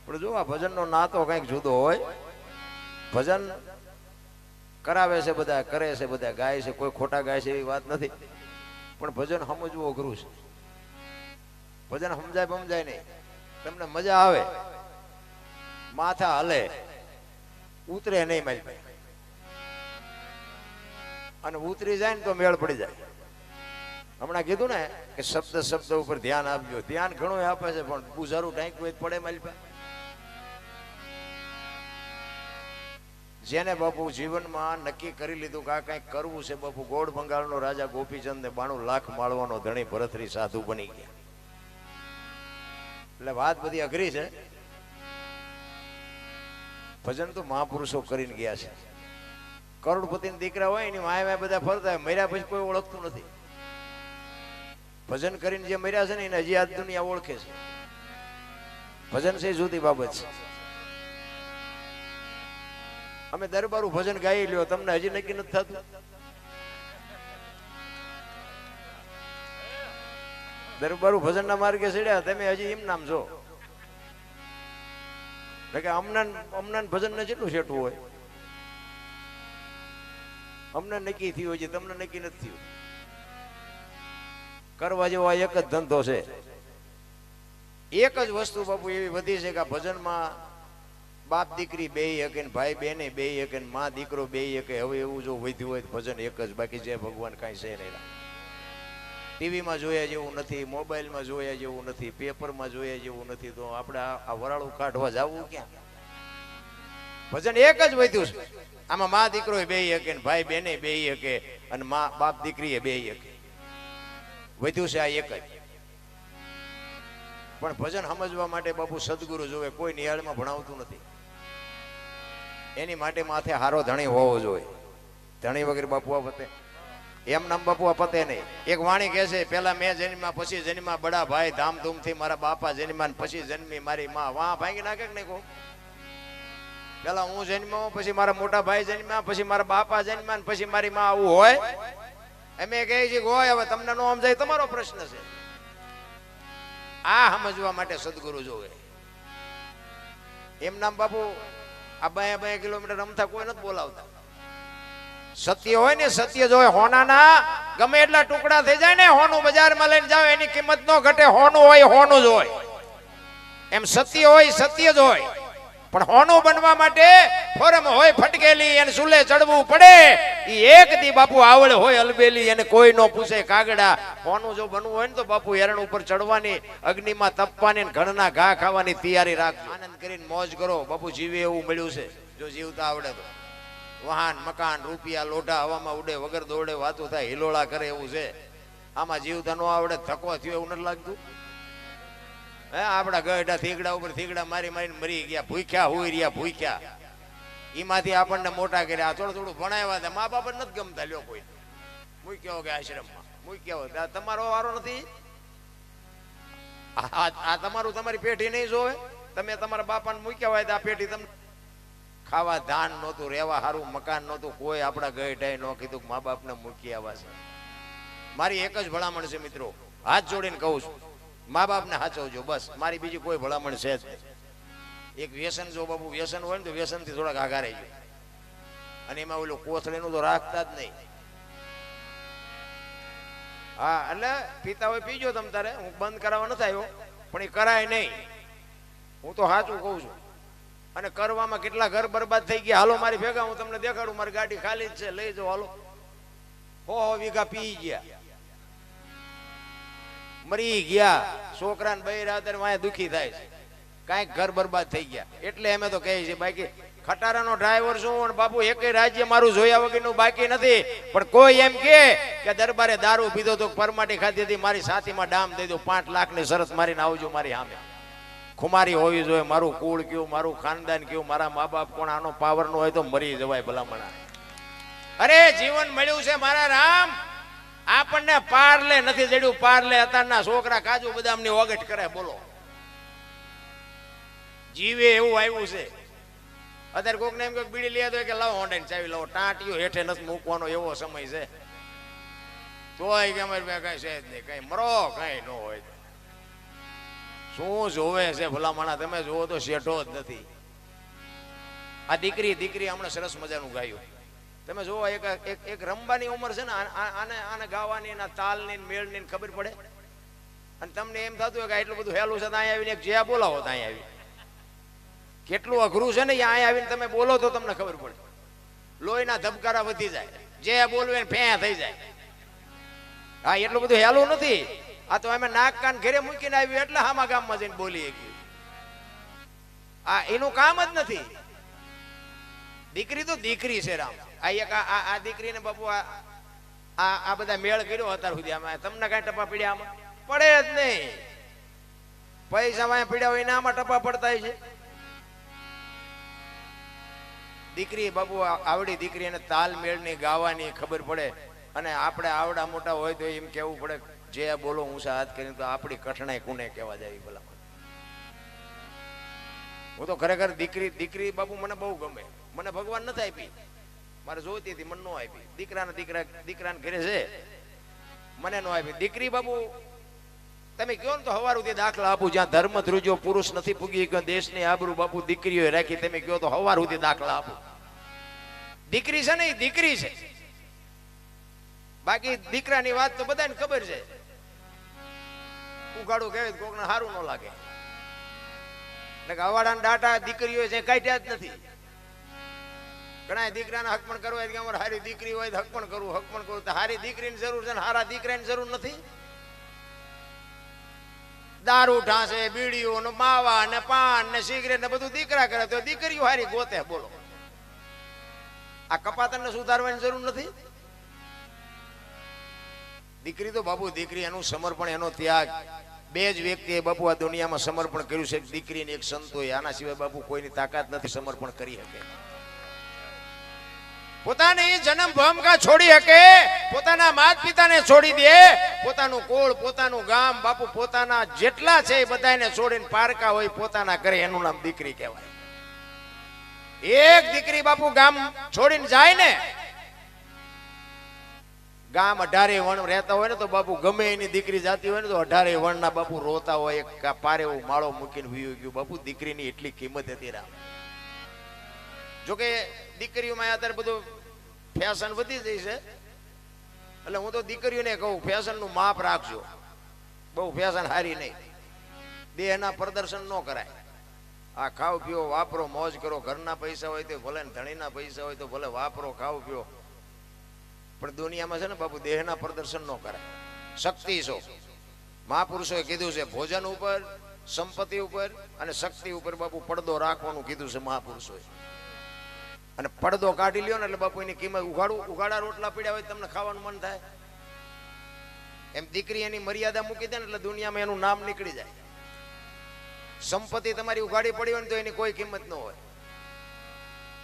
પણ જો આ ભજનનો નાતો કંઈક જુદો હોય. ભજન કરાવે છે બધા, કરે છે બધા, ગાય છે, કોઈ ખોટા ગાય છે એવી વાત નથી, પણ ભજન સમજવું અઘરું છે. ભજન સમજાય સમજાય નહીં, તમને મજા આવે, માથા હલે, ઉતરે નહીં મારી પાસે, અને ઉતરી જાય ને તો મેળ પડી જાય. હમણાં કીધું ને કે શબ્દ શબ્દ ઉપર ધ્યાન આપજો. ધ્યાન ઘણું આપે છે, પણ બુઝારું ટાંક્યું પડે મારી પાસે. જેને બાપુ જીવનમાં નક્કી કરી લીધું કે આ કંઈક કરવું છે, બાપુ ગોળ બંગાળનો રાજા ગોપીચંદ ને 92 લાખ માળવાનો ધણી ભરતરી સાધુ બની ગયા. એટલે વાત બધી અઘરી છે. ભજન તો મહાપુરુષો કરીને ગયા છે. કરોડપતિના દીકરા હોય એની માય બધા ફરતા હોય, મર્યા પછી કોઈ ઓળખતું નથી. ભજન કરીને જે મર્યા છે ને એને હજી આ દુનિયા ઓળખે છે. ભજન છે જુદી બાબત છે. અમે દરબારું ભજન ગાઈ લ્યો, તમને હજી નક્કી નથી થતું? દરબારું ભજન ના માર્ગે ચડ્યા, તમે હજી એમ નામ છો. અમનાન ભજન ને જેટલું છેટું હોય, અમને નક્કી થયું છે, તમને નક્કી નથી થયું. કરવા જેવો આ એક જ ધંધો છે. એક જ વસ્તુ બાપુ એવી વધી છે કે આ ભજનમાં બાપ દીકરી બે શકે, ભાઈ બેને બે શકે, માં દીકરો બે શકે. હવે એવું જો વધ્યું હોય તો ભજન એક જ, બાકી જે ભગવાન કાંઈ છે નહીં. ટીવીમાં જોયા જેવું નથી, મોબાઈલમાં જોયા જેવું નથી, પેપરમાં જોયા જેવું નથી, તો આપણે આ વરાળું કાઢવા જવું ક્યાં? ભજન એક જ વધ્યું છે. આમાં માં દીકરો બે શકે, ભાઈ બેને બે શકે, અને માં બાપ દીકરી બે શકે. વધ્યું છે આ એક જ. પણ ભજન સમજવા માટે બાપુ સદગુરુ જોવે. કોઈ નિહાળમાં ભણાવતું નથી. એની માટે માથે હારો ધણી હોવો જોઈએ. ધણી વગર બાપુ આ પતે? એમ નામ બાપુ આ પતે નહીં. એક વાણી કહે છે, પેલા મેં જન્મ્યા પછી જન્મ્યા બડા ભાઈ, ધામધૂમથી મારા બાપા જન્મ્યા પછી જન્મી મારી માં. વાહ ભાંગી નાખે કે નહીં કહું? પેલા હું જન્મ્યો, પછી મારા મોટા ભાઈ જન્મ્યા, પછી મારા બાપા જન્મ્યા, પછી મારી માં. આવું હોય? અમે કહે છે હોય. હવે તમને નો સમજાય તમારો પ્રશ્ન છે. આ સમજવા માટે સદગુરુ જોવે. એમ નામ બાપુ આ 2 કિલોમીટર રમતા કોઈ નથી બોલાવતા. સત્ય હોય ને, સત્ય જોવે. હોનાના ગમે એટલા ટુકડા થઈ જાય ને, હોનું બજારમાં લઈને જાવ એની કિંમત નો ઘટે. હોનું હોય હોનું જ હોય. એમ સત્ય હોય સત્ય જ હોય. પણ હોનું બનવા માટે ફોરમ હોય ફટકેલી, એને સુલે ચડવું પડે. એ એક દી બાપુ આવડે હોય અલબેલી, એને કોઈ નો પૂછે કાગડા. હોનું જો બનવું હોય ને તો બાપુ એરણ ઉપર ચડવાની, અગ્નિમાં તપવાની, ઘણના ઘા ખાવાની તૈયારી રાખજો. આનંદ કરીને મોજ કરો. બાપુ જીવે એવું મળ્યું છે જો જીવતા આવડે તો. વાહન મકાન રૂપિયા લોઢા હવામાં ઉડે, વગર દોડે વાતો થાય, હિલોળા કરે એવું છે. આમાં જીવતા નો આવડે, ધક્કો થયો એવું નથી લાગતું? હે આપડા ગઢા થીગડા ઉપર થીગડા મારી મારીને મરી ગયા. ભૂખ્યા હોય રહ્યા, ભૂખ્યા. એમાંથી આપણને મોટા કર્યા. થોડું થોડું ભણાવ્યા હતા. મા બાપ નથી ગમતા. લ્યો કોઈ મૂક્યો કે આશ્રમમાં મૂક્યો હોય. તમારો વારો નથી. આ તમારું તમારી પેઢી નહીં જોવે. તમે તમારા બાપાને મૂક્યા હોય તો આ પેઢી તમને ખાવા ધાન નહોતું, રહેવા સારું મકાન નહોતું. કોઈ આપણા ગઢાએ ન કીધું કે મા બાપને મૂકી આવ્યા છે. મારી એક જ ભલામણ છે મિત્રો, હાથ જોડીને કહું છું, મા બાપને સાચવજો બસ. મારી બીજી કોઈ ભલામણ છે જ. એક વ્યસન જો બાપુ વ્યસન હોય ને તો વ્યસન થી થોડાક આઘા રહી જાય. અને એમાં ઓલું કોથળીનું તો રાખતા જ નહીં. હા એટલે પીતા હોય પીજો તમ તારે, હું બંધ કરાવવા નથી આવ્યો, પણ એ કરાય નહીં. હું તો સાચું કહું છું. અને કરવામાં કેટલા ઘર બરબાદ થઈ ગયા. હાલો મારી ભેગા, હું તમને દેખાડું. મારી ગાડી ખાલી જ છે, લઈ જાઓ હાલો. 100 વીઘા પી ગયા, મરી ગયા. છોકરાને બૈરા અત્યારે દુખી થાય છે. કાંઈક ઘર બરબાદ થઈ ગયા. એટલે અમે તો કહીએ છીએ, બાકી ખટારાનો ડ્રાઈવર છું બાપુ, એકેય રાજ્ય મારું જોયા વગરનું બાકી નથી. પણ કોઈ એમ કે દરબારે દારૂ પીધો તો, પરમાટી ખાધી હતી, મારી સાથીમાં ડામ દઈ દો, 5 લાખની શરત મારીને આવજો મારી સામે. ખુમારી હોવી જોઈએ. મારું કુળ કયું, મારું ખાનદાન કયું, મારા મા બાપ કોણ. આનો પાવર નો હોય તો મરી જવાય ભલામણા. અરે જીવન મળ્યું છે મારા રામ, આપણને પારલે નથી જડ્યું. પારલે અત્યારના છોકરા કાજુ બદામની ઓગટ કરે. બોલો જીવે એવું આવ્યું છે. અત્યારે કોક ને એમ કે બીડી લઈ તો કે લાવો હોંડાની ચાવી લાવો, ટાંટીઓ હેઠે નથી મૂકવાનો એવો સમય છે. તોય કે અમારી પાસે કઈ છે જ નહીં, કઈ મરો કઈ ન હોય. શું જોવે છે ભલામણા, તમે જોવો તો શેઠો જ નથી. આ દીકરી દીકરી હમણાં સરસ મજાનું ગાયું. તમે જોવો એક રમવાની ઉંમર છે ને, આને ગાવાની એના તાલની મેળની ખબર પડે. અને તમને એમ થતું હોય કે એટલું બધું હેલું છે, ત્યાં આવીને એક જ્યાં બોલાવો ત્યાં આવી. કેટલું અઘરું છે ને, અહીંયા આવીને તમે બોલો તો તમને ખબર પડે. લોહીના ધબકારા વધી જાય, જે બોલવું એને ફે થઈ જાય. હા, એટલું બધું હેલું નથી. આ તો અમે નાક કાન ઘરે મૂકીને આવ્યું એટલે હામા ગામમાં જઈને બોલીએ ગયું. આ એનું કામ જ નથી. દીકરી તો દીકરી છે રામ. આ એક આ દીકરીને બાપુ આ બધા મેળ કર્યો અત્યાર સુધી. આમાં તમને કઈ ટપા પીડ્યા? આમાં પડે જ નહીં. પૈસા વાય પીડ્યા હોય આમાં ટપા પડતા છે. દીકરી બાપુ આવડી દીકરી એને તાલ મેળની ગાવાની ખબર પડે. અને આપણે આવડા મોટા હોય તો એમ કેવું પડે જે બોલો ઊંચા હાથ કરીને, તો આપણી કઠણાઈ કોને કહેવા જાય ભલા. હું તો ખરેખર દીકરી બાપુ મને બહુ ગમે. મને ભગવાન નથી આપી, મારે જોઈતી હતી, મને નો આપી. દીકરાને ઘરે છે, મને નો આપી. દીકરી બાપુ તમે કહો ને તો હવાર સુધી દાખલા આપું. જ્યાં ધર્મ ધ્રુજો પુરુષ નથી પૂગી ગયો, દેશની આબરૂ બાપુ દીકરીઓએ રાખી. તમે કહો તો હવાર સુધી દાખલા આપું. દીકરી છે ને, એ દીકરી છે. બાકી દીકરાની વાત તો બધાને ખબર છે. ઉગાડું કહેવાય કોકને સારું ન લાગે. એટલે અવાડાના ડાટા દીકરીઓ છે કાઢ્યા જ નથી. ઘણા દીકરાને હક પણ કરવો હોય કે અમારે હારી દીકરી હોય તો હક પણ કરવું. તો હારી દીકરીની જરૂર છે ને હારા દીકરાની જરૂર નથી. દારૂ ઢાંસે, બીડીઓ ને માવા ને પાન ને સિગરેટ ને બધું દીકરા કરે તો દીકરીઓ હારી ગોતે. બોલો, આ કપાતરને સુધારવાની જરૂર નથી. દીકરી તો બાપુ દીકરી, એનું સમર્પણ, એનો ત્યાગ બે જ વ્યક્તિએ બાપુ આ દુનિયામાં સમર્પણ કર્યું છે. દીકરીને એક સંતોએ. આના સિવાય બાપુ કોઈની તાકાત નથી સમર્પણ કરી શકે. પોતાની જન્મ ભૂમિકા છોડી શકે, પોતાના માતા પિતાને છોડી દે, પોતાનું કોળ, પોતાનું ગામ, બાપુ પોતાના જેટલા છે એ બધાને છોડીને પારકા હોય પોતાના કરે, એનું નામ દીકરી કહેવાય. એક દીકરી બાપુ ગામ છોડીને જાય ને, ગામ 18 વણ રહેતા હોય ને તો બાપુ ગમે એની દીકરી જાતી હોય ને તો 18 વણના બાપુ રોતા હોય. એક પારે એવું માળો મૂકીને વીયું ગયું. બાપુ દીકરીની એટલી કિંમત હતી રામ. જોકે દીકરીઓમાં અત્યારે બધું ફેશન વધી જાય છે, એટલે હું તો દીકરીઓને કહું ફેશન નું માપ રાખજો. બહુ ફેશન હારી નહીં. દેહના પ્રદર્શન ન કરાય. આ ખાવ પીઓ, વાપરો, મોજ કરો. ઘરના પૈસા હોય તો ભલે, ધણીના પૈસા હોય તો ભલે, વાપરો, ખાવ પીઓ. પણ દુનિયામાં છે ને બાપુ દેહના પ્રદર્શન ન કરાય. શક્તિ છો. મહાપુરુષોએ કીધું છે ભોજન ઉપર, સંપત્તિ ઉપર અને શક્તિ ઉપર બાપુ પડદો રાખવાનું કીધું છે મહાપુરુષોએ. અને પડદો કાઢી લ્યો ને એટલે બાપુ એની કિંમત. ઉઘાડા રોટલા પીડ્યા હોય તમને ખાવાનું મન થાય. એમ દીકરી એની મર્યાદા મૂકી દે ને એટલે દુનિયામાં એનું નામ નીકળી જાય. સંપત્તિ તમારી ઉઘાડી પડી હોય ને તો એની કોઈ કિંમત ન હોય.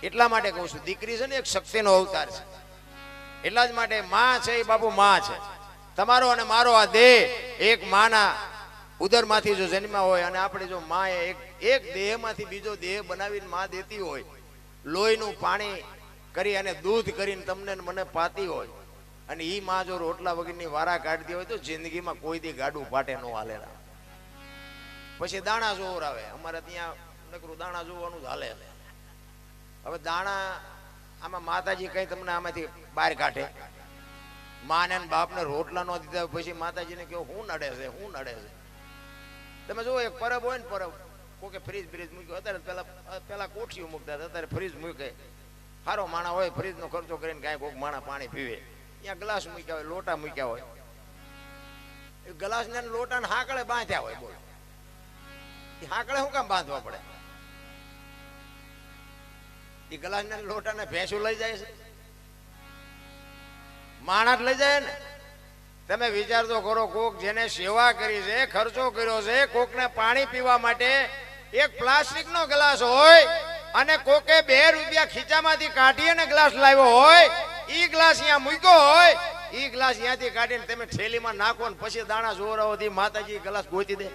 એટલા માટે કહું છું દીકરી છે ને એક શક્તિનો અવતાર છે. એટલા જ માટે માં છે એ બાપુ માં છે. તમારો અને મારો આ દેહ એક માના ઉદરમાંથી જો જન્મ્યા હોય અને આપણે જો માં એક દેહમાંથી બીજો દેહ બનાવીને માં દેતી હોય, લોહીનું પાણી કરી અને દૂધ કરીને તમને મને પાતી હોય, અને ઈ માં જો રોટલા વગરની વારા કાઢતી હોય તો જિંદગીમાં કોઈ દી ગાડું ફાટે ન હાલેલા. પછી દાણા જોર આવે. અમારે ત્યાં નકરું દાણા જોવાનું જ હાલે. હવે દાણા આમાં માતાજી કઈ તમને આમાંથી બહાર કાઢે? માને બાપને રોટલા નો દીધા પછી માતાજીને કહો હું નડે છે, હું નડે છે. તમે જુઓ એક પરબ હોય ને, પરબ કોકે ફ્રીજ મૂક્યો. અત્યારે પેલા કોઠીઓ મૂકતા હતા, અત્યારે ફ્રીજ મૂકે. સારો માણા હોય ફ્રીજ નો ખર્ચો કરીને કાંઈ કોઈક માણા પાણી પીવે. ત્યાં ગ્લાસ મૂક્યા હોય, લોટા મૂક્યા હોય. એ ગ્લાસ ને લોટા ને હાકળે બાંધ્યા હોય. બોલો, એ હાકળે શું કામ બાંધવા પડે? એ ગ્લાસ ને લોટા ને ભેંસું લઈ જાય છે? માણસ લઈ જાય ને. તમે વિચાર તો કરો, કોક જેને સેવા કરી છે, ખર્ચો કર્યો છે, કોકને પાણી પીવા માટે એક પ્લાસ્ટિક નો ગ્લાસ હોય અને કોકે 2 રૂપિયા ખીચામાંથી કાઢી અને ગ્લાસ લાવ્યો હોય, ઈ ગ્લાસ અહીંયા મૂક્યો હોય, ઈ ગ્લાસ અહીંયાથી કાઢીને તમે થેલીમાં નાખો ને પછી દાણા જોરાઓથી માતાજી ગ્લાસ ગોતી દે.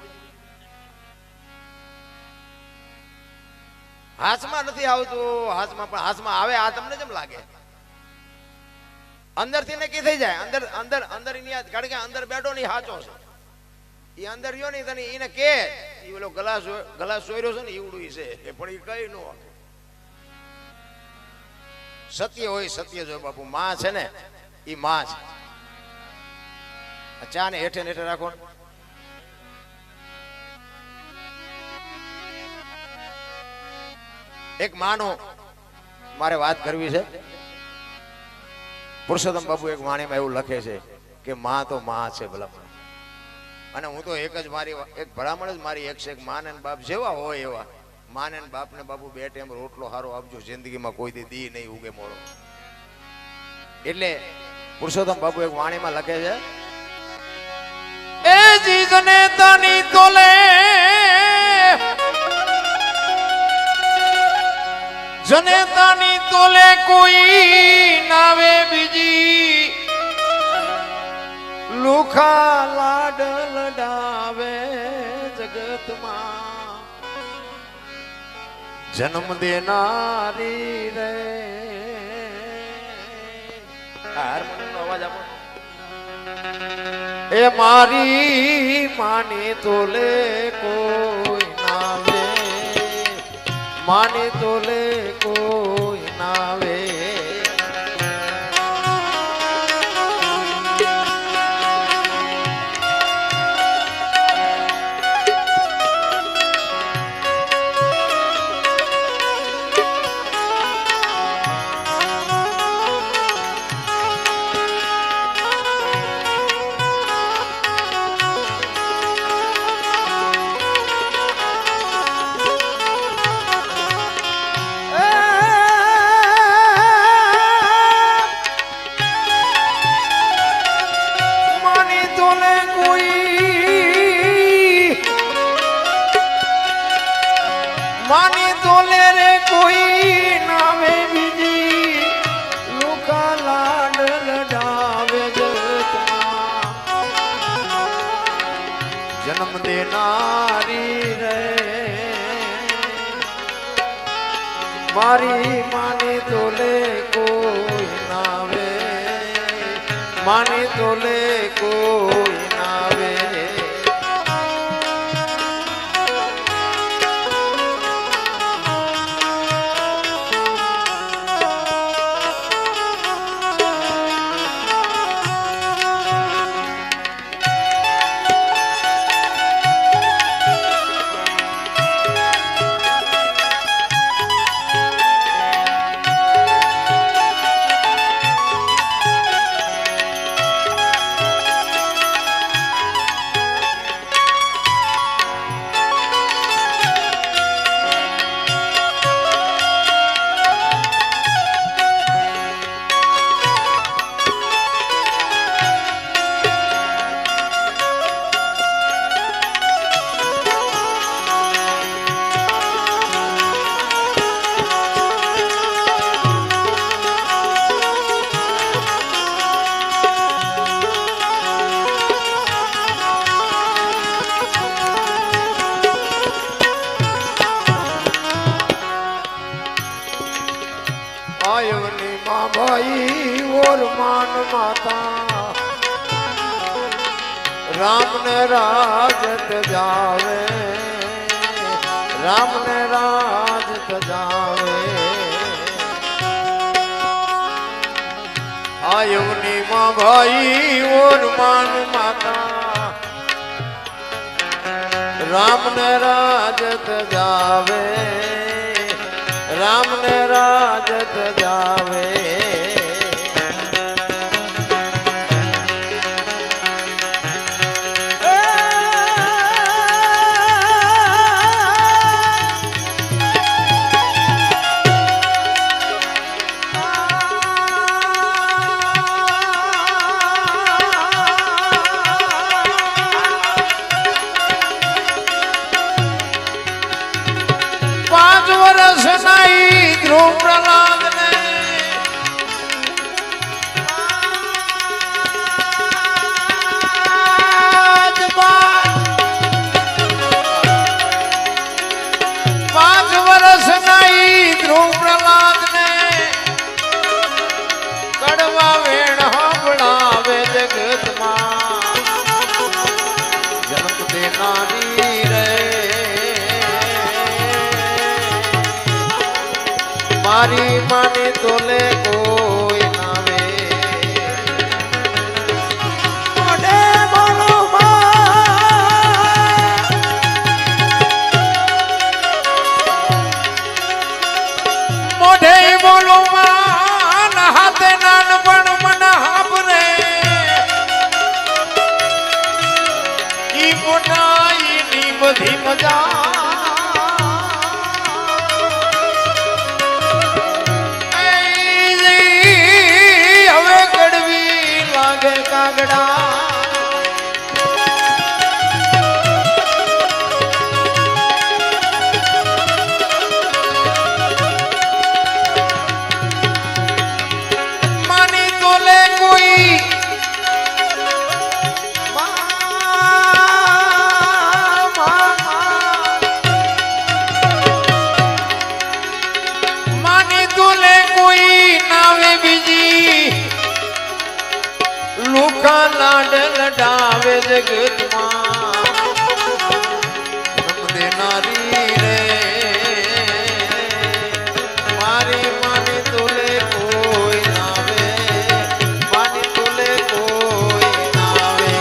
હાથમાં નથી આવતું, હાથમાં પણ હાથમાં આવે. આ તમને જેમ લાગે અંદરથી નક્કી થઈ જાય. અંદર કારણ કે અંદર બેઠો નહીં સાચો છે. એ અંદર રહ્યો નહીં તને એને કે ઈ ઓલો ગલાસ સોયરો છે ને ઈવડું છે એ પણ ઈ કઈ નો સત્ય હોય સત્ય જો બાપુ માં છે ને ઈ માં છે. ચા ને હેઠે નેઠે રાખો. એક માનો મારે વાત કરવી છે. પુરુષોત્તમ બાપુ એક વાણીમાં એવું લખે છે કે માં તો માં છે ભલા. અને હું તો એક જ મારી એક ભલામણ જ મારી એક છે એક માં ને બાપ જેવા હોય એવા માં ને બાપ ને બાપુ બે ટાઈમ રોટલો હારો આપજો, જિંદગીમાં કોઈ દી નહીં ઉગે મોરો. એટલે પુરુષોત્તમ બાપુ એક વાણીમાં લખે છે એ જીજને તની તોલે જનેતાની તોલે કોઈ નાવે બીજી લુખા લાડ લડાવે જગતમાં જન્મ દેનારી રે. હાર્મોનિયમનો અવાજ આપો. એ મારી માની તોલે કોઈ નાવે, માની તોલે કોઈ નાવે. માની તોલે રે કોઈ નાવે બીજી લુખા લાડ લડાવે જગતમાં જન્મ દેનારી રે. મારી માની તોલે કોઈ નાવે, માની તોલે કોઈ નાવે. आयवनी माँ भाई और मान माता राम ने राजत जावे, राम ने राजत जावे. आयवनी माँ भाई और मान माता राम ने राजत जावे, राम ने राजत जावे. ध्रुव प्रहलाद ने 5 वर्ष नहीं ध्रुव प्रहलाद ने कड़वा वेण बढ़ावे जगत मां जन्म देनारी रे. મારી માની તોલે કોઈ નાવે મોઢે બોલો મોઢે બોલો માં હાથે નાનપણ મન હાબરે ઈ મોટાઈ ની બધી મજા લડાવે જગતમાં દેનારી રે મારી માની તોલે કોઈ નાવે માની તોલે કોઈ નાવે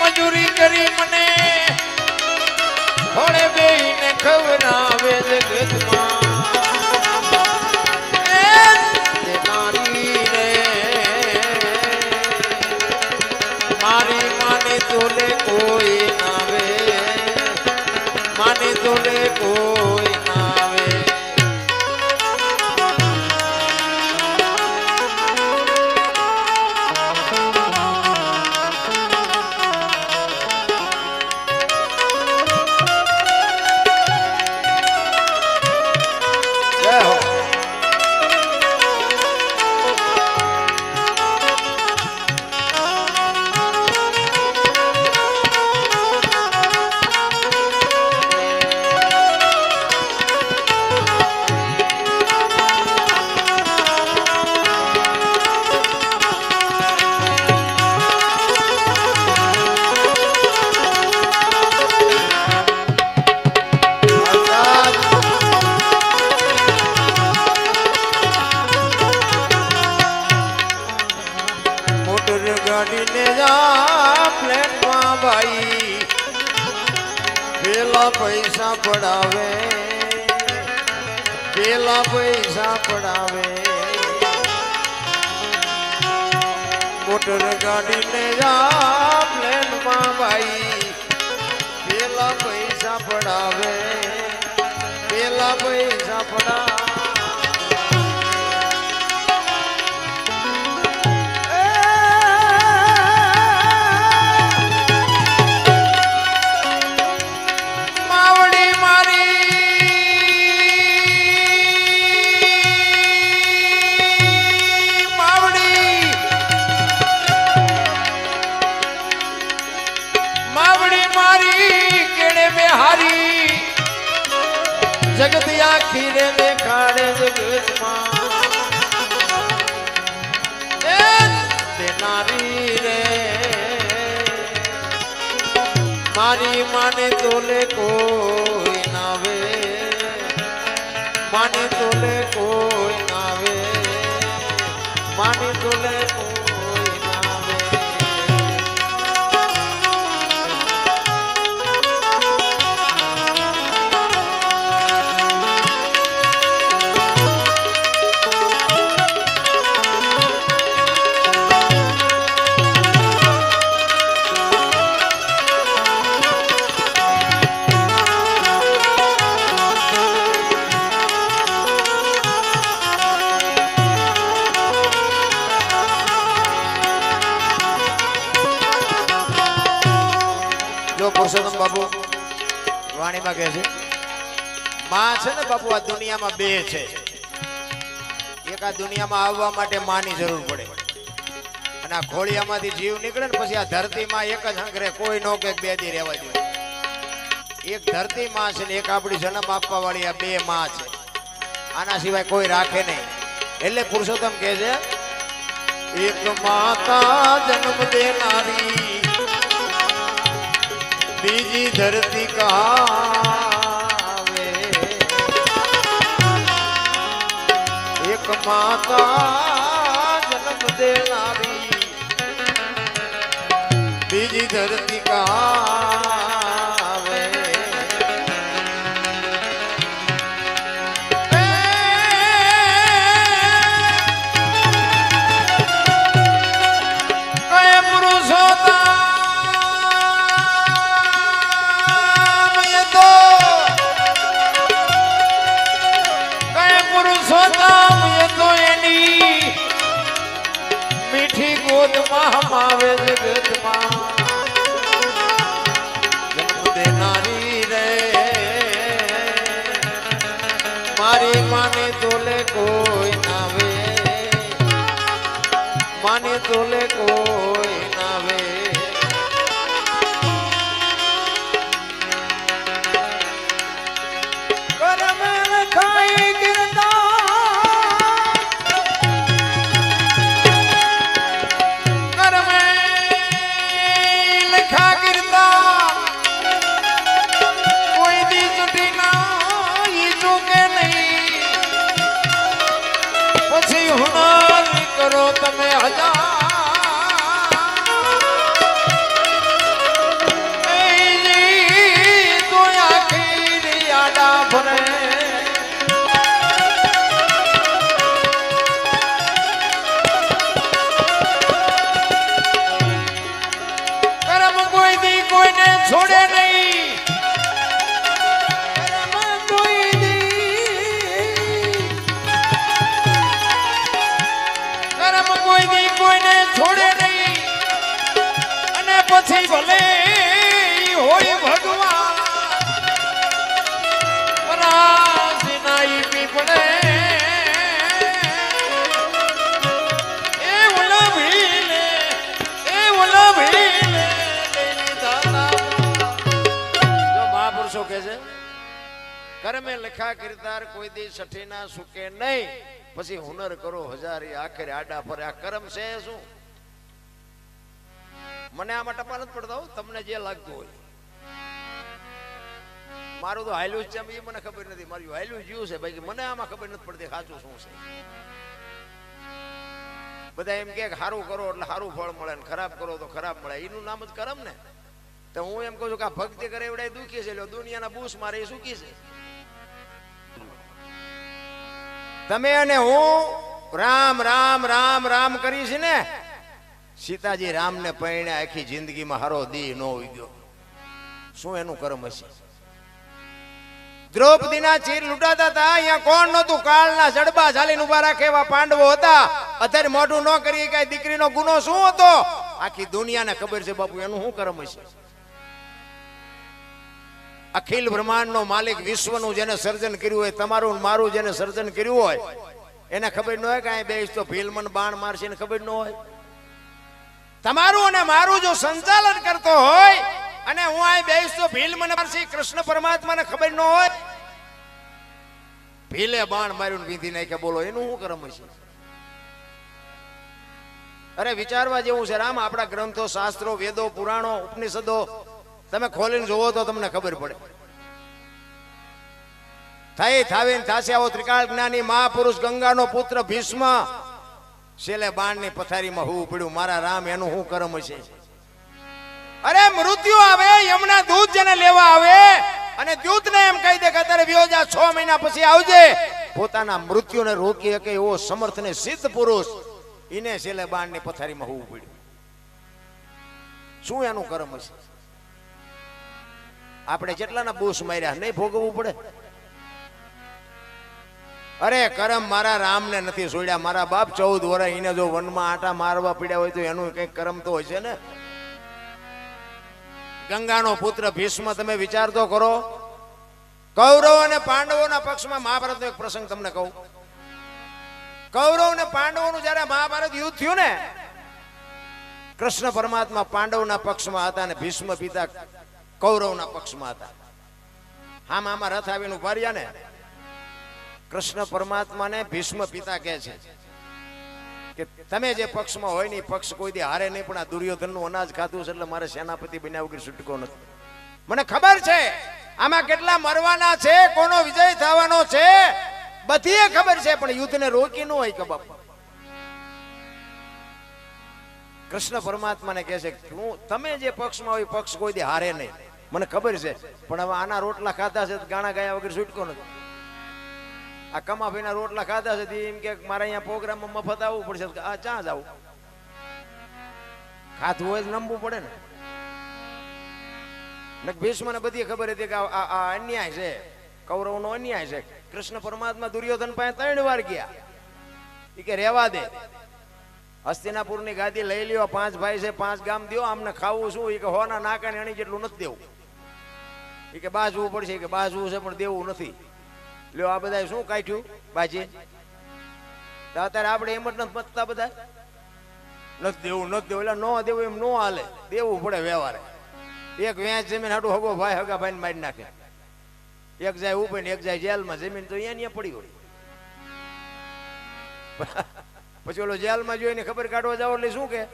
મજૂરી કરી મને થોડે બેહીને ખવડાવે જગતમાં નારી રે મારી માની તોલે કોઈ નાવે માની તોલે કોઈ નાવે ગાડીને જા ફ્લેટમાં ભાઈ પેલા પૈસા પડાવે પેલા પૈસા પડાવે મોટર ગાડીને જા પ્લેનમાં ભાઈ પેલા પૈસા પડાવે પેલા પૈસા પડાવે जगत आखी रे देखाड़े नारी रे मारी माने तोले कोई नावे माने तोले कोई नावे माने तोले कोई नावे પુરુષોત્તમ બાપુ વાણીમાં કહે છે માં છે ને બાપુ આ દુનિયામાં બે છે એક આ દુનિયામાં આવવા માટે માની જરૂર પડે અને આ ખોળિયામાંથી જીવ નીકળે ને પછી આ ધરતીમાં એક જ હંકરે કોઈ નો કે બે દી રહેવા દે એક ધરતી માં છે ને એક આપણી જન્મ આપવા વાળી આ બે માં છે આના સિવાય કોઈ રાખે નહીં એટલે પુરુષોત્તમ કહે છે એક માતા જન્મ દેનારી बीजी धरती कहावे एक माता जन्म देनारी बीजी धरती कहावे कहे पुरुषोत्तम मीठी गोद मावे जगत जन्म देनारी रे मारी माने तोले कोई नावे माने तोले कोई नावे करम खाई गिरता करो तमे करम कोई दी कोई ने छोड़े नहीं કોઈને છોડે નહીં અને પછી ભલે હોય ભગવાન પરાસીનાઈ પીપળે એ ઓલા ભીલે દાદા જો મહાપુરુષો કહે છે કર્મે લખા કિરદાર કોઈ દી સઠી ના સુકે નહીં પછી હુનર કરો હજારી આખરે આડા પર આ કર્મ છે શું મને આમાં ટપા નથી પડતા તમને જે લાગતું હોય મારું તો હાલ્યું છે એ મને ખબર નથી મારું હાલ્યું જીવ છે ભાઈ મને આમાં ખબર નથી પડતી સાચું શું છે બધા એમ કે સારું કરો એટલે સારું ફળ મળે ને ખરાબ કરો તો ખરાબ મળે એનું નામ જ કર્મ ને તો હું એમ કહું છું કે આ ભક્તિ કરે એવડા દુખી છે દુનિયાના બૂસ મારે એ સુખી છે તમે અને હું રામ રામ રામ રામ કરીશ ને સીતાજી રામને પરણે આખી જિંદગીમાં હારો દી ન ઉગ્યો. શું એનું કર્મ હશે? દ્રૌપદીના ચીર લૂંટાતા હતા, અહીંયા કોણ નહોતું? કાળના જડબા ઝાલીને ઉભા રાખે એવા પાંડવો હતા. અત્યારે મોઢું ન કરી કઈ દીકરીનો ગુનો શું હતો? આખી દુનિયાને ખબર છે બાપુ એનું શું કર્મ હશે? અખિલ બ્રહ્માંડનો માલિક, વિશ્વનું જેને સર્જન કર્યું હોય, તમારું મારું જેને સર્જન કર્યું હોય, એને ખબર ન હોય કે અહીં બેસ તો ભીલમન બાણ મારશે, એને ખબર ન હોય. તમારું અને મારું જો સંચાલન કરતો હોય અને હું અહીં બેસ તો ભીલ મને મારશે, કૃષ્ણ પરમાત્માને ખબર ન હોય? ભીલે બાણ માર્યું વિધિ નાખ્યા, બોલો એનું શું કર્મ હશે? અરે વિચારવા જેવું છે રામ. આપણા ગ્રંથો, શાસ્ત્રો, વેદો, પુરાણો, ઉપનિષદો તમે ખોલીને જોવો તો તમને ખબર પડે. થઈ થાવીને થાશે આવો ત્રિકાળ જ્ઞાની મહાપુરુષ, ગંગાનો પુત્ર ભીષ્મ, છેલ્લે બાણની પથારીમાં હું પડ્યું. મારા રામ એનું શું કર્મ હશે? અરે મૃત્યુ આવે, યમના દૂત જેને લેવા આવે અને દૂતને એમ કહી દે કે અત્યારે વ્યો જા, 6 મહિના પછી આવજે. પોતાના મૃત્યુને રોકી શકે એવો સમર્થ ને સિદ્ધ પુરુષ, એને છેલ્લે બાણની પથારીમાં હોવું પડ્યું. શું એનું કર્મ હશે? આપણે જેટલાના બૂસ માર્યા નહીં ભોગવવું પડે? અરે કરમ મારા રામને નથી છોડ્યા. મારા બાપ 14 વર્ષ એને જો વનમાં આટા મારવા પડ્યા હોય તો એનું કઈક કરમ તો હોય છે ને. ગંગાનો પુત્ર ભીષ્મ, તમે વિચાર તો કરો. કૌરવ અને પાંડવોના પક્ષમાં મહાભારતનો એક પ્રસંગ તમને કહું. કૌરવ અને પાંડવોનું જયારે મહાભારત યુદ્ધ થયું ને, કૃષ્ણ પરમાત્મા પાંડવના પક્ષમાં હતા અને ભીષ્મ પિતા કૌરવના પક્ષમાં હતા. આમાં રથ આવીને ઉભા રહ્યા ને, કૃષ્ણ પરમાત્માને ભીષ્મ પિતા કહે છે કે તમે જે પક્ષમાં હોય ને એ પક્ષ કોઈ દી હારે નહીં, પણ આ દુર્યોધનનું અનાજ ખાધું છે એટલે મારે સેનાપતિ બન્યા વગર છૂટકો નથી. મને ખબર છે આમાં કેટલા મરવાના છે, કોનો વિજય થવાનો છે, બધી ખબર છે, પણ યુદ્ધને રોકી ન હોય કે બાપ. કૃષ્ણ પરમાત્માને કહે છે તમે જે પક્ષમાં હોય પક્ષ કોઈ દી હારે નહીં, મને ખબર છે, પણ હવે આના રોટલા ખાધા છે ગાણા ગાયા વગર છૂટકો નથી. આ કમાભાઈના રોટલા ખાધા છે એમ કે મારે અહીંયા પ્રોગ્રામમાં મફત આવવું પડશે. આ ચા જવું ખાધું હોય નમવું પડે ને. ભીષ્મને બધી ખબર હતી કે આ અન્યાય છે, કૌરવનો અન્યાય છે. કૃષ્ણ પરમાત્મા દુર્યોધન પાસે 3 વાર ગયા. એ કે રેવા દે, હસ્તિનાપુરની ગાદી લઈ લ્યો, 5 ભાઈ છે, 5 ગામ દો, આમને ખાવું શું? એ કે હોના નાકા અણી જેટલું નથી દેવું. એ કે બાજવું પડશે, કે બાજવું છે પણ દેવું નથી. લ્યો આ બધા શું કાઢ્યું બાજી? અત્યારે આપણે એમ જ નથી મતતા બધા, નથી દેવું નથી દેવું, એટલે ન દેવું એમ ન હાલે, દેવું પડે વ્યવહારે. એક વેચ જમીન હાટું હગો ભાઈ હગા ભાઈને મારી નાખે, એક જાય ઉપર ને એક જાય જેલમાં. જમીન તો અહીંયા પડી હોય, પછી ઓલો જેલમાં જોઈને ખબર કાઢવા જાવ એટલે શું કે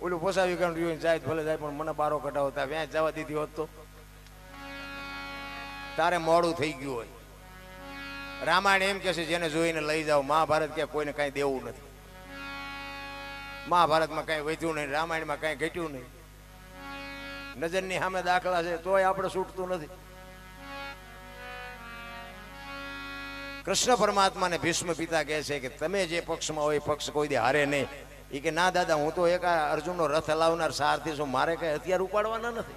ઓલું પોસાવી કાઢ જોઈને જાય ભલે જાય, પણ મને બારો કઢાવતા વેચ જવા દીધી હોત તો તારે મોડું થઈ ગયું હોય. રામાયણ એમ કે છે જેને જોઈને લઈ જાઓ. મહાભારત કે કોઈને કઈ દેવું નથી. મહાભારતમાં કઈ વધ્યું નહીં, રામાયણમાં કઈ ઘટ્યું નહીં. નજરની સામે દાખલા છે તોય આપણે છૂટતું નથી. કૃષ્ણ પરમાત્માને ભીષ્મ પિતા કહે છે કે તમે જે પક્ષમાં હોય પક્ષ કોઈ દે હારે નહીં. એ કે ના દાદા, હું તો એક અર્જુનનો રથ હલાવનાર સારથી છું, મારે કઈ હથિયાર ઉપાડવાના નથી,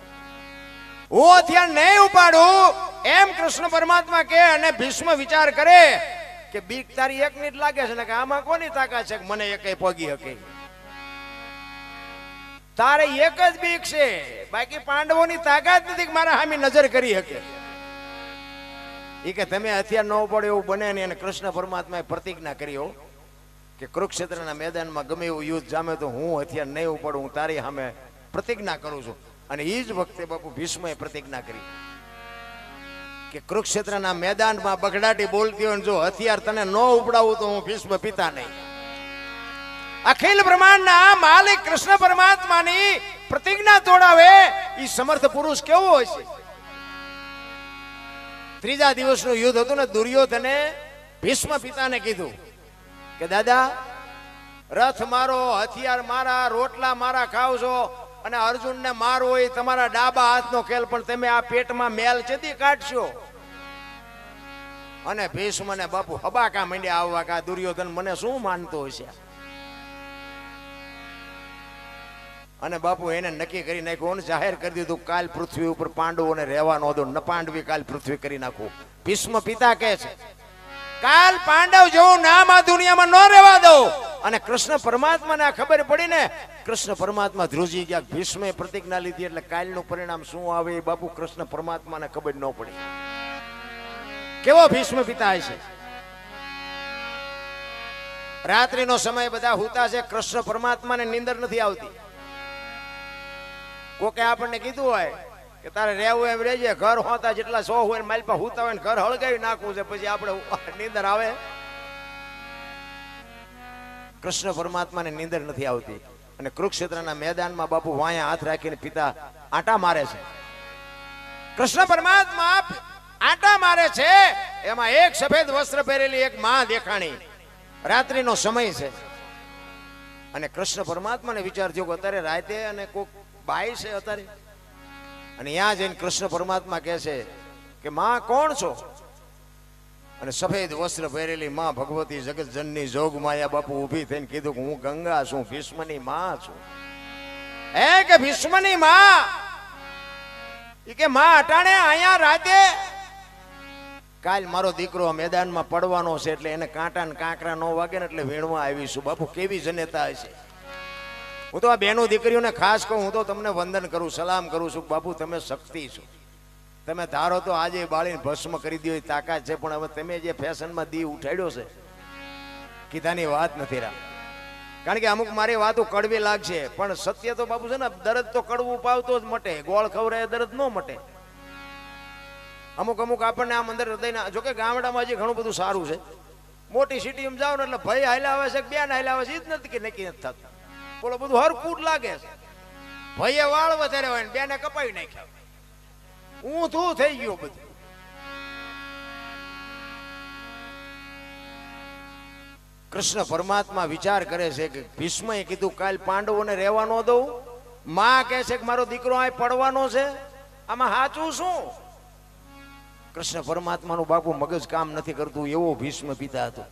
હું હથિયાર નહીં ઉપાડું એમ કૃષ્ણ પરમાત્મા કે. અને ભીષ્મ વિચાર કરે કે બીક તારી એકની જ લાગે છે ને, કે આમાં કોની તાકાત છે કે મને એકે પગી શકે? તારે એક જ બીક છે, બાકી પાંડવોની તાકાત નથી કે મારા સામે નજર કરી શકે. એ કે તમે હથિયાર ન ઉપાડો એવું બને નહીં. અને કૃષ્ણ પરમાત્માએ પ્રતિજ્ઞા કરી કે કુરુક્ષેત્રના મેદાનમાં ગમે એવું યુદ્ધ જામે તો હું હથિયાર નહીં ઉપાડું, હું તારી સામે પ્રતિજ્ઞા કરું છું. અને એ જ વખતે બાપુ ભીષ્મએ પ્રતિજ્ઞા કરી કે કુરુક્ષેત્રના મેદાનમાં બગડાટી બોલતી હોય જો હથિયાર તને ન ઉપડાવું તો હું ભીષ્મ પિતા નહીં. અખિલ બ્રહ્માંડના માલિક કૃષ્ણ પરમાત્માની પ્રતિજ્ઞા તોડાવે એ સમર્થ પુરુષ કેવો હોય છે? ત્રીજા દિવસનું યુદ્ધ હતું ને, દુર્યોધને ભીષ્મ પિતાને કીધું કે દાદા, રથ મારો, હથિયાર મારા, રોટલા મારા ખાવ છો, અને અર્જુનને મારો હોય તમારા ડાબા હાથનો ખેલ, પણ તમે આ પેટમાં મેલ ચેતી કાઢશો? અને ભીષ્મને બાપુ હબાકા માંડ્યા આવવા કે દુર્યોધન મને શું માનતો હશે? અને બાપુ એને નક્કી કરી નાખ્યું, જાહેર કરી દીધું, કાલ પૃથ્વી ઉપર પાંડવોને રહેવા ન દો, ન પાંડવી કાલ પૃથ્વી કરી નાખું. ભીષ્મ પિતા કહે છે કાલ પાંડવ જેવું નામ આ દુનિયામાં ન રહેવા દો. અને કૃષ્ણ પરમાત્માને આ ખબર પડી ને, કૃષ્ણ પરમાત્મા ધ્રુજી ગયા. ભીષ્મે પ્રતિજ્ઞા લીધી એટલે કાલનું પરિણામ શું આવે એ બાપુ કૃષ્ણ પરમાત્માને ખબર ન પડી. કેવો ભીષ્મ પિતા છે. રાત્રિનો સમય બધા હુતા છે, કૃષ્ણ પરમાત્માને નીંદર નથી આવતી. કોકે આપણને કીધું હોય કે તારે રહેવું એમ રહેજે, ઘર હોતા જેટલા 100 હોય માલપા હુતા હોય ઘર હળગાવી નાખવું છે, પછી આપણે નીંદર આવે. કૃષ્ણ પરમાત્માને નીંદર નથી આવતી. અને કુરુક્ષેત્રના મેદાનમાં બાપુ વાયા હાથ રાખીને પિતા આંટા મારે છે. કૃષ્ણ પરમાત્મા આંટા મારે છે, એમાં એક સફેદ વસ્ત્ર પહેરેલી એક માં દેખાણી. રાત્રિનો સમય છે અને કૃષ્ણ પરમાત્માને વિચાર થયો કે અત્યારે રાતે અને કોક બાઈ છે અત્યારે. અને ત્યાં જઈને કૃષ્ણ પરમાત્મા કહે છે કે માં કોણ છો? અને સફેદ વસ્ત્ર પહેરેલી માં ભગવતી જગત જનની જોગ માયા બાપુ ઊભી થઈને કીધું કે હું ગંગા છું, ભીષ્મની માં છું. હે કે ભીષ્મની માં? ઈ કે માં અટાણે અહીંયા રાતે કાલ મારો દીકરો મેદાનમાં પડવાનો છે, એટલે એને કાંટા ને કાંકરા ન વાગે ને એટલે વીણવા આવીશું. બાપુ કેવી જનેતા હશે. હું તો આ બેનો દીકરીઓને ખાસ કહું, હું તો તમને વંદન કરું, સલામ કરું છું. બાપુ તમે શક્તિ છો, તમે ધારો તો આજે બાળીને ભસ્મ કરી દો તાકાત છે, પણ હવે તમે જે ફેશનમાં દી ઉઠાડ્યો છે કીધાની વાત નથી રાખ. કારણ કે અમુક મારી વાતો કડવી લાગશે, પણ સત્ય તો બાપુ છે ને, દર્દ તો કડવું પાવતો જ મટે, ગોળ ખવડાય દર્દ ન મટે. અમુક આપણને આમ અંદર હૃદયના, જોકે ગામડામાં હજી ઘણું બધું સારું છે. મોટી સિટીમાં જાઓ ને એટલે ભાઈ હાલ્યા આવે છે, બેન હાલ્યા આવે છે, એ જ નથી કે નક્કી નથી થતું. બોલો બધું હરકૂટ લાગે છે. ભાઈએ વાળ વધારે હોય ને બેને કપાવી નાખ્યા, ઊંધું થઈ ગયું બધું. કૃષ્ણ પરમાત્મા વિચાર કરે છે કે ભીષ્મએ કીધું કાલ પાંડવોને રહેવા ન દઉં, માં કહે છે કે મારો દીકરો અહીં પડવાનો છે, આમાં સાચું શું? કૃષ્ણ પરમાત્માનું બાપુ મગજ કામ નથી કરતું, એવો ભીષ્મ પિતા હતો.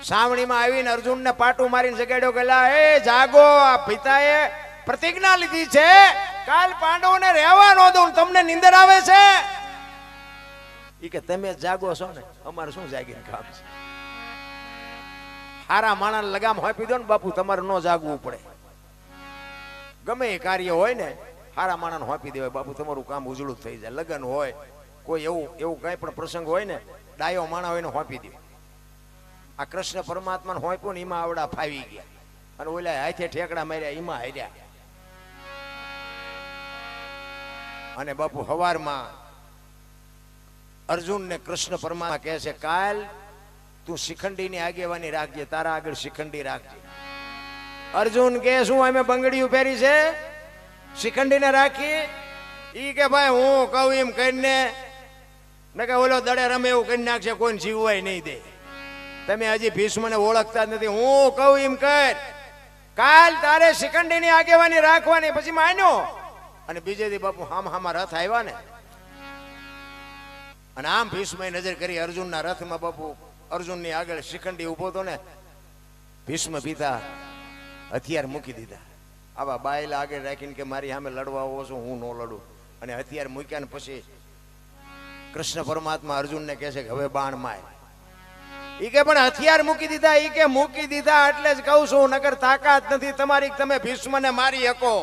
સાવણીમાં આવીને અર્જુનને પાટું મારીને જગાડ્યો કે લા એ જાગો, આ પિતાએ પ્રતિજ્ઞા લીધી છે કાલ પાંડવોને રહેવા ન દઉં, તમને નીંદર આવે છે? ઈ કે તમે જાગો છો ને, અમારે શું જાગીને કામ છે? હારા માણસ લગામ હોપી દો ને બાપુ, તમારે ન જાગવું પડે. ગમે એ કાર્ય હોય ને હારા માણસ હોપી દેવાય બાપુ, તમારું કામ ઉજળું થઈ જાય. લગ્ન હોય, કોઈ એવું કઈ પણ પ્રસંગ હોય ને, ડાયો માણા હોય ને હોપી દે. આ કૃષ્ણ પરમાત્માને હોપ્યો ને એમાં આવડા ફાવી ગયા, અને ઓલા હાથે ઠેકડા માર્યા એમાં હાર્યા. અને બાપુ હવારમાં અર્જુન ને કૃષ્ણ પરમાત્મા કહે છે કાલ તું શિખંડીની આગેવાની રાખજે, તારા આગળ શિખંડી રાખજે. અર્જુન કે શું અમે બંગડીયું પહેરી છે, શિખંડીને રાખી? ઈ કે ભાઈ હું કહું એમ કરીને મેં કે ઓલો દડે રમે એવું કરી નાખશે, કોઈને જીવવાય નહીં દે. તમે હજી ભીષ્મને ઓળખતા જ નથી. હું કહું એમ કર, કાલ તારે શિખંડીની આગેવાની રાખવાની. પછી માન્યો. અને બીજે દી બાપુ હામાં રથ આવ્યા ને, અને આમ ભીષ્મએ નજર કરી અર્જુનના રથમાં. બાપુ અર્જુનની આગળ શિખંડી ઉભો હતો ને, ભીષ્મ પિતા હથિયાર મૂકી દીધા. આવા બાયલા આગળ રાખીને કે મારી સામે લડવા આવો છો, હું ન લડું. અને હથિયાર મૂક્યા ને પછી કૃષ્ણ પરમાત્મા અર્જુનને કહે છે કે હવે બાણ માર. ઈ કે પણ હથિયાર મૂકી દીધા. ઈ કે મૂકી દીધા એટલે જ કહું છું, નકર તાકાત નથી તમારી તમે ભીષ્મને મારી શકો,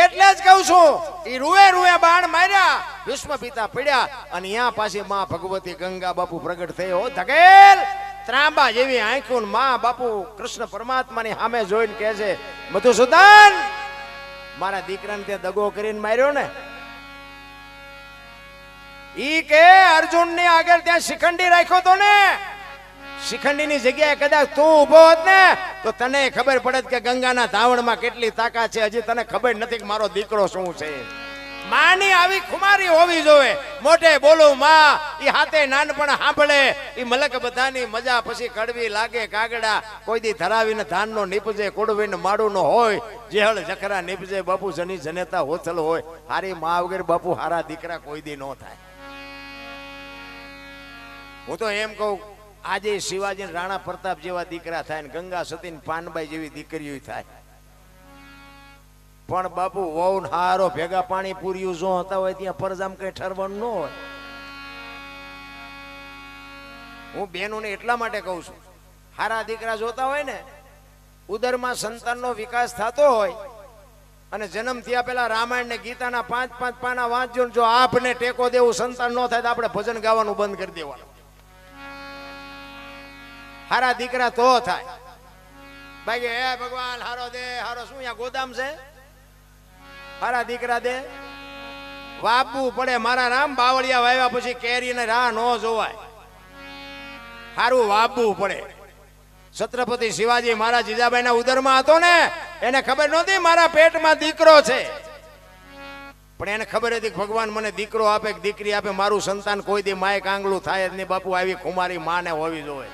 એટલે જ કહું છું. ઈ રૂએ બાણ માર્યા, ભીષ્મ પિતા પડ્યા. અને ત્યાં પાછી માં ભગવતી ગંગા બાપુ પ્રગટ થયો. ધકેલ ત્રાંબા જેવી આંખો. માં બાપુ કૃષ્ણ પરમાત્માની સામે જોઈને કહે છે મધુસૂદન, મારા દીકરાને તે દગો કરીને માર્યો ને. ઈ કે અર્જુન ની આગળ ત્યાં શિખંડી રાખ્યો તો ને, શિખંડી ની જગ્યાએ કદાચ તું ઉભો હોત ને તો તને ખબર પડત કે ગંગાના ધાવણમાં કેટલી તાકાત છે. હજી તને ખબર નથી કે મારો દીકરો શું છે. માની આવી ખુમારી હોવી જોવે. મોટે બોલું માં, ઈ હાથે નાનપણ સાંભળે. ઈ મલક બધાની મજા પછી કડવી લાગે. કાગડા કોઈ દી ધરાવીને ધાન નો નીપજે, કુડવીને માડું નો હોય, જેહળ જખરા નીપજે. બાપુ જની જનેતા હોથલ હોય. હારી માં વગર બાપુ હારા દીકરા કોઈ દી નો થાય. હું તો એમ કહું, આજે શિવાજી રાણા પ્રતાપ જેવા દીકરા થાય ને, ગંગા સતી પાનબાઈ જેવી દીકરીઓ થાય. પણ બાપુ વહુ ને હારો ભેગા પાણી પૂર્યું જો હતા હોય ત્યાં ફરજામ કઈ ઠરવાનું ન હોય. હું બહેનોને એટલા માટે કહું છું, હારા દીકરા જોતા હોય ને, ઉદરમાં સંતાનનો વિકાસ થતો હોય અને જન્મ થયા પેલા રામાયણ ને ગીતાના 5-5 પાના વાંચજો, જો આપને ટેકો દેવું સંતાન ન થાય તો આપણે ભજન ગાવાનું બંધ કરી દેવાનું. હારા દીકરા તો થાય. બાકી હે ભગવાન હારો દે, હારો શું અહીંયા ગોદામ છે? હારા દીકરા દે, વાપવું પડે. મારા રામ બાવળિયા વાવ્યા પછી કેરીને રાહ ન જોવાય, હારું વાપવું પડે. છત્રપતિ શિવાજી મહારાજ જીજાબાઈના ઉદરમાં હતો ને, એને ખબર નહોતી મારા પેટમાં દીકરો છે, પણ એને ખબર હતી કે ભગવાન મને દીકરો આપે કે દીકરી આપે, મારું સંતાન કોઈ દી માય કાંગલું થાય જ નહીં. બાપુ આવી કુમારી માને હોવી જોઈએ.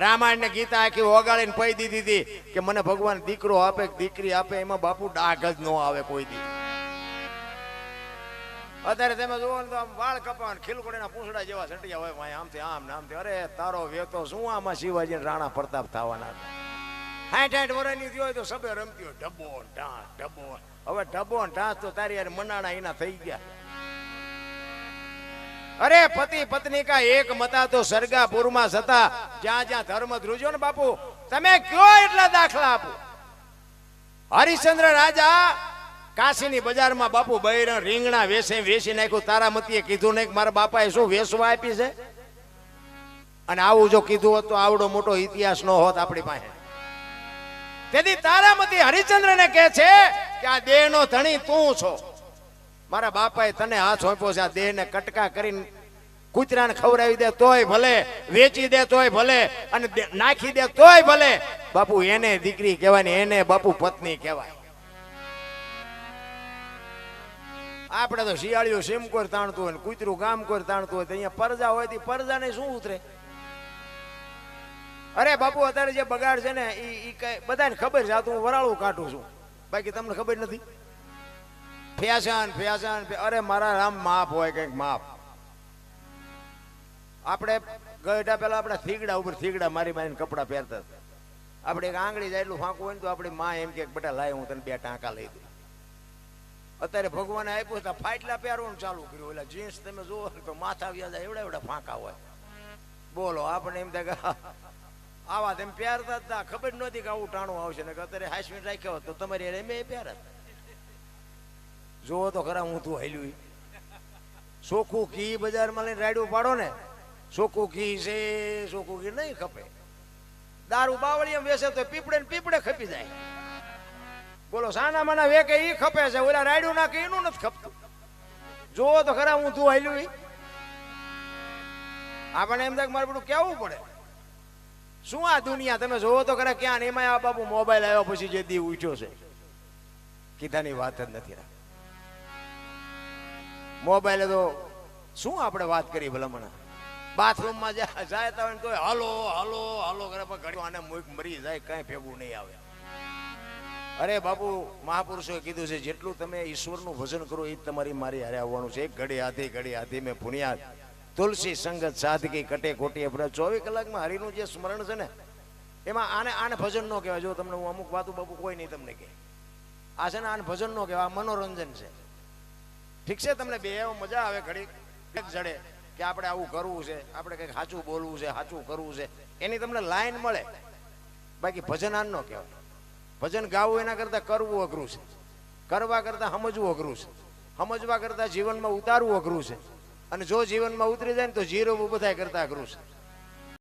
રામાયણ ને ગીતા આખી ઓગાળીને પઈ દીધી હતી કે મને ભગવાન દીકરો આપે કે દીકરી આપે, એમાં બાપુ ડાઘ જ ન આવે કોઈ દી. અત્યારે તમે જુઓ ને તો આમ વાળ કપાવા ખીલકોડીના પૂંછડા જેવા છટિયા હોય ભાઈ, આમથી આમ ને આમથી. અરે તારો વેતો શું આમાં શિવાજી રાણા પ્રતાપ થવાના હતા. 60-60 વર્ષની થયો હોય તો સબે રમતી હોય ઢબો ઢાંસ ઢબો. હવે ઢબો ઢાંસ તો તારી યાર મનાણા એના થઈ ગયા. અરે પતિ પત્ની કા એક મતા તો સરગાપુરમાં જતા, જ્યાં જ્યાં ધર્મ ધ્રુજો ને બાપુ, તમે કયો એટલા દાખલા આપો. હરિશ્ચંદ્ર રાજા કાશીની બજારમાં બાપુ બૈરણ રીંગણા વેચી નાખ્યું. તારામતીએ કીધું નહીં કે મારા બાપાએ શું વેચવા આપી છે, અને આવું જો કીધું હોત તો આવડો મોટો ઇતિહાસ ન હોત આપણી પાસે. તેથી તારામતી હરિશ્ચંદ્રને કહે છે કે આ દેહનો ધણી તું છો. મારા બાપાએ તને હાથ સોંપ્યો છે, આ દેહને કટકા કરીને કૂતરાને ખવડાવી દે તોય ભલે, વેચી દે તોય ભલે, અને નાખી દે તોય ભલે. બાપુ એને દીકરી કહેવાય ને એને બાપુ પત્ની કહેવાય. આપણે તો શિયાળીઓ સીમકોર તાણતું હોય, કૂતરું ગામ કોર તાણતું હોય, તો અહીંયા પરજા હોય તો પરજાને શું ઉતરે? અરે બાપુ અત્યારે જે બગાડ છે ને એ કઈ બધાને ખબર છે. આ તો હું વરાળું કાઢું છું, બાકી તમને ખબર નથી. ફેશન અરે મારા રામ માપ હોય કઈક માપ. આપણે ગયડા પેલા આપણા થીગડા ઉપર થીગડા મારીને કપડા પહેરતા. આપણે એક આંગળી જાય એટલું ફાંકું હોય ને તો આપણી માં એમ કે બેટા લાય હું તને 2 ટાંકા લઈ દઉં. અત્યારે ભગવાને આપ્યું તો ફાટલા પહેરવાનું ચાલુ કર્યું. એટલે જીન્સ તમે જુઓ તો માથા વ્યા જાય એવડા એવડા ફાંકા હોય. બોલો આપણે એમ થાય કે આવા તેમ પહેરતા હતા, ખબર નહોતી કે આવું ટાણું આવશે ને. અત્યારે હાઈસ્પીડ રાખ્યો તો તમારી એમ પહેરત. જોવો તો ખરા હું તું હાલ્યું ચોખ્ખું ઘી બજારમાં લઈને રાડ્યું પાડો ને, ચોખ્ખું ઘી છે, ચોખ્ખું ઘી નહીં ખપે. દારૂ બાવળીમાં વેચે તો પીપળે ને પીપળે ખપી જાય. બોલો સાના માના વેકે ઈ ખપે છે, ઓલા રાડ્યું નાખે એનું નથી ખપતું. જોવો તો ખરા હું તું હાલ્યું. આપણને એમ થાય મારે બધું કેવું પડે. શું આ દુનિયા તમે જોવો તો ખરા ક્યાં. એમાં આ બાપુ મોબાઈલ આવ્યો પછી જે દી ઉઠ્યો છે, કીધાની વાત જ નથી. મોબાઈલે તો શું આપણે વાત કરી ભલામણ. બાથરૂમમાં જાય હોય તો હાલો હાલો હાલો કરે, પણ ઘડી આને મુખ મરી જાય, કઈ ભેગું નહીં આવે. અરે બાપુ મહાપુરુષોએ કીધું છે જેટલું તમે ઈશ્વરનું ભજન કરો એ જ તમારી મારી હારે આવવાનું છે. એક ઘડી હાથી મેં પુણ્યા તુલસી સંગત સાધકી કટે કોટી. 24 કલાકમાં હરિનું જે સ્મરણ છે ને એમાં આને ભજન ન કહેવાય. જો તમને હું અમુક વાતો બાપુ કોઈ નહીં તમને કહે, આ છે ને આને ભજન ન કહેવાય, મનોરંજન છે. ઠીક છે, તમને બે મજા આવે, ઘડી જડે કે આપણે આવું કરવું છે, આપણે કંઈક સાચું બોલવું છે, સાચું કરવું છે, એની તમને લાઈન મળે. બાકી ભજન આન ન કહેવાય. ભજન ગાવું એના કરતા કરવું અઘરું છે, કરવા કરતા સમજવું અઘરું છે, સમજવા કરતા જીવનમાં ઉતારવું અઘરું છે, અને જો જીવનમાં ઉતરી જાય ને તો જીરવવું બધા કરતા અઘરું છે.